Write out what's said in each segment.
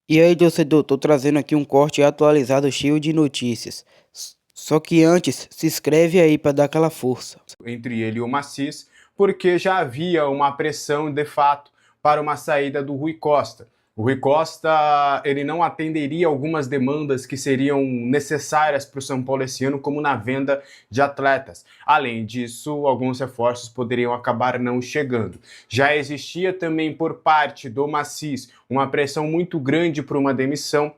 E aí, torcedor, tô trazendo aqui um corte atualizado cheio de notícias. Só que antes, se inscreve aí pra dar aquela força. Entre ele e o Macis, porque já havia uma pressão de fato para uma saída do Rui Costa. O Rui Costa ele não atenderia algumas demandas que seriam necessárias para o São Paulo esse ano, como na venda de atletas. Além disso, alguns reforços poderiam acabar não chegando. Já existia também por parte do Macis uma pressão muito grande por uma demissão,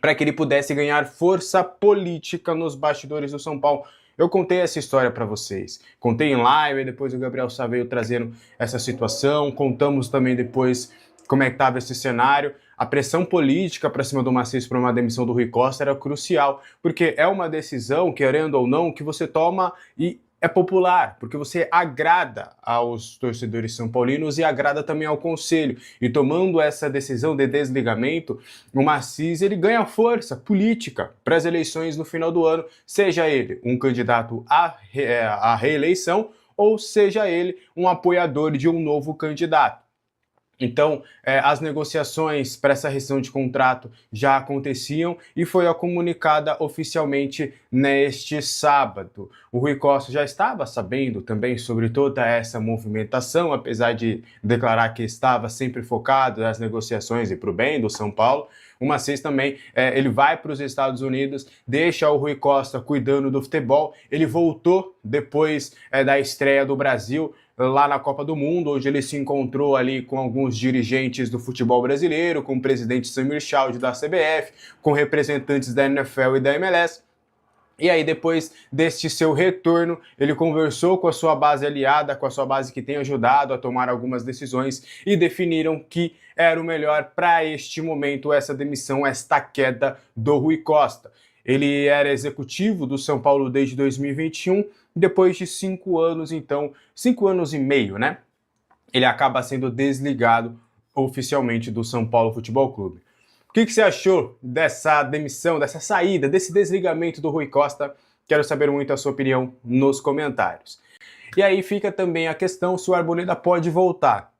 para que ele pudesse ganhar força política nos bastidores do São Paulo. Eu contei essa história para vocês. Contei em live, depois o Gabriel Sá veio trazendo essa situação. Contamos também depois como é que estava esse cenário. A pressão política para cima do Macis para uma demissão do Rui Costa era crucial, porque é uma decisão, querendo ou não, que você toma e é popular, porque você agrada aos torcedores são paulinos e agrada também ao conselho. E tomando essa decisão de desligamento, o Macis ele ganha força política para as eleições no final do ano, seja ele um candidato à reeleição ou seja ele um apoiador de um novo candidato. Então, as negociações para essa rescisão de contrato já aconteciam e foi comunicada oficialmente neste sábado. O Rui Costa já estava sabendo também sobre toda essa movimentação, apesar de declarar que estava sempre focado nas negociações e para o bem do São Paulo. O Macis também, ele vai para os Estados Unidos, deixa o Rui Costa cuidando do futebol. Ele voltou depois da estreia do Brasil lá na Copa do Mundo, onde ele se encontrou ali com alguns dirigentes do futebol brasileiro, com o presidente Samir Chaude da CBF, com representantes da NFL e da MLS. E aí, depois deste seu retorno, ele conversou com a sua base aliada, com a sua base que tem ajudado a tomar algumas decisões e definiram que era o melhor para este momento, essa demissão, esta queda do Rui Costa. Ele era executivo do São Paulo desde 2021, depois de 5 anos, então, 5 anos e meio, né? Ele acaba sendo desligado oficialmente do São Paulo Futebol Clube. O que você achou dessa demissão, dessa saída, desse desligamento do Rui Costa? Quero saber muito a sua opinião nos comentários. E aí fica também a questão se o Arboleda pode voltar.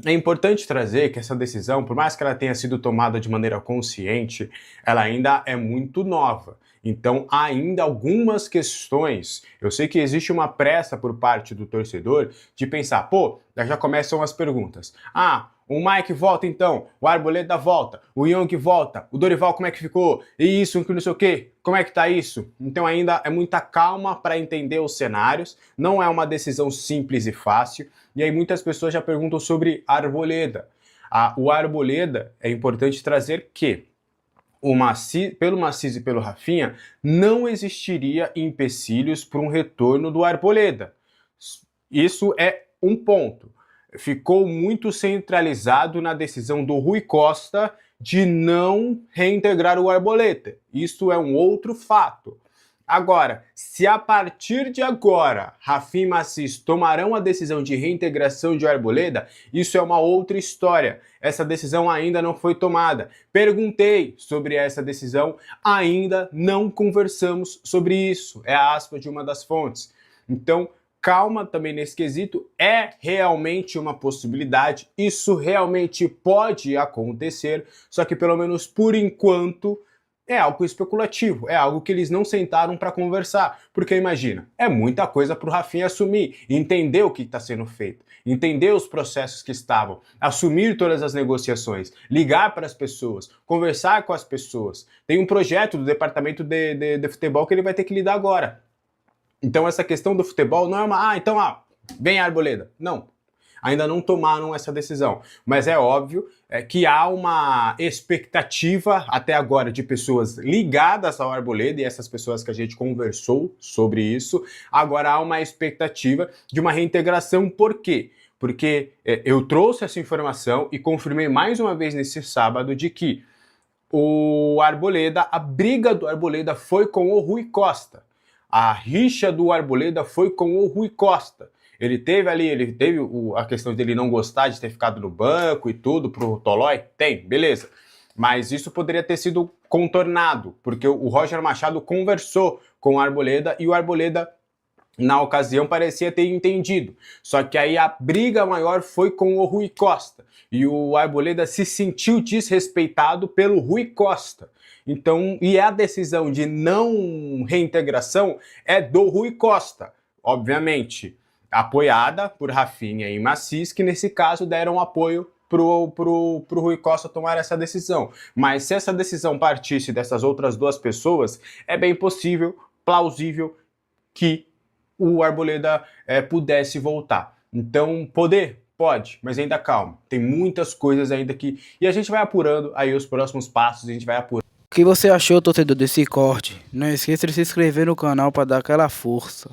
É importante trazer que essa decisão, por mais que ela tenha sido tomada de maneira consciente, ela ainda é muito nova. Então, há ainda algumas questões. Eu sei que existe uma pressa por parte do torcedor de pensar, pô, já começam as perguntas. Ah, o Mike volta então, o Arboleda volta, o Young volta, o Dorival como é que ficou? E isso, que não sei o quê, como é que tá isso? Então ainda é muita calma para entender os cenários, não é uma decisão simples e fácil, e aí muitas pessoas já perguntam sobre Arboleda. O Arboleda, é importante trazer que pelo Macis e pelo Rafinha, não existiria empecilhos para um retorno do Arboleda. Isso é um ponto. Ficou muito centralizado na decisão do Rui Costa de não reintegrar o Arboleda. Isso é um outro fato. Agora, se a partir de agora Rafinha e Macis tomarão a decisão de reintegração de Arboleda, isso é uma outra história. Essa decisão ainda não foi tomada. Perguntei sobre essa decisão, ainda não conversamos sobre isso. É a aspa de uma das fontes. Então, calma também nesse quesito, é realmente uma possibilidade, isso realmente pode acontecer, só que pelo menos por enquanto é algo especulativo, é algo que eles não sentaram para conversar, porque imagina, é muita coisa para o Rafinha assumir, entender o que está sendo feito, entender os processos que estavam, assumir todas as negociações, ligar para as pessoas, conversar com as pessoas. Tem um projeto do departamento de futebol que ele vai ter que lidar agora. Então essa questão do futebol não é vem a Arboleda. Não, ainda não tomaram essa decisão. Mas é óbvio que há uma expectativa até agora de pessoas ligadas ao Arboleda, e essas pessoas que a gente conversou sobre isso, agora há uma expectativa de uma reintegração. Por quê? Porque eu trouxe essa informação e confirmei mais uma vez nesse sábado de que o Arboleda, a briga do Arboleda foi com o Rui Costa. A rixa do Arboleda foi com o Rui Costa. Ele teve a questão dele não gostar de ter ficado no banco e tudo pro Tolói? Tem, beleza. Mas isso poderia ter sido contornado, porque o Roger Machado conversou com o Arboleda e o Arboleda na ocasião parecia ter entendido. Só que aí a briga maior foi com o Rui Costa. E o Arboleda se sentiu desrespeitado pelo Rui Costa. Então, e a decisão de não reintegração é do Rui Costa, obviamente, apoiada por Rafinha e Macis, que nesse caso deram apoio pro Rui Costa tomar essa decisão. Mas se essa decisão partisse dessas outras duas pessoas, é bem possível, plausível, que o Arboleda pudesse voltar. Então, poder? Pode, mas ainda calma. Tem muitas coisas ainda que... E a gente vai apurando aí os próximos passos, a gente vai apurando. O que você achou, torcedor, desse corte? Não esqueça de se inscrever no canal para dar aquela força.